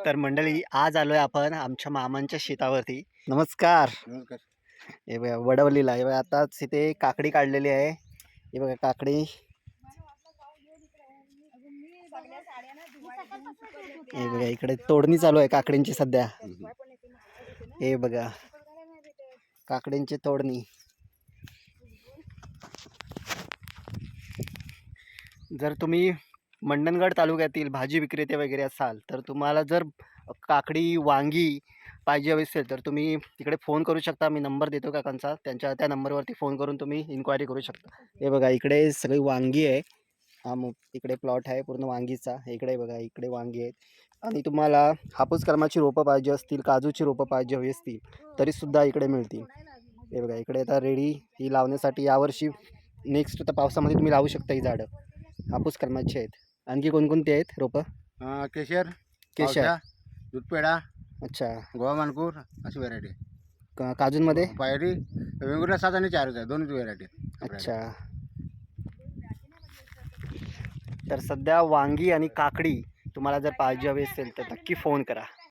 तर मंडळी आज आलोय आपण आमच्या मामांच्या शेतावरती. नमस्कार. नमस्कार. हे बघा वडवलीला हे बघा आताच इथे काकडी काढलेली आहे. हे बघा काकडी. हे बघा इकडे तोडणी चालू आहे काकडींची सध्या. हे बघा काकडींची तोडणी. जर तुम्ही मंडणगड तालुक्यातील भाजी विक्रेते वगैरे असाल तर तुम्हाला जर काकडी वांगी पाहिजे असेल तर तुम्ही तिकडे फोन करू शकता. मी नंबर देतो काकांचा, त्या नंबरवरती फोन करून तुम्ही इन्क्वायरी करू शकता. हे बघा इकडे सगळी वांगी आहे. हा इकडे प्लॉट आहे पूर्ण वांगीचा. इकडे बघा इकडे वांगी आहेत. आणि तुम्हाला हापूस कलमाची रोपं पाहिजे असतील, काजूची रोपं पाहिजे हवी असतील तरीसुद्धा इकडे मिळतील. हे बघा इकडे आता रेडी ही लावण्यासाठी यावर्षी नेक्स्ट आता पावसामध्ये तुम्ही लावू शकता ही झाडं. हापूस कलमाची आहेत. आणखी कोणकोणती आहेत रोपं? केशर, केशर. पावसा, दूधपेडा, अच्छा. गोवा मानपूर अशी व्हरायटी. काजूंमध्ये पायरी वेगवेगळ्या 7 आणि 4 आहेत, दोनच व्हरायटी. अच्छा. तर सध्या वांगी आणि काकडी तुम्हाला जर पाहिजे हवी असेल तर नक्की फोन करा.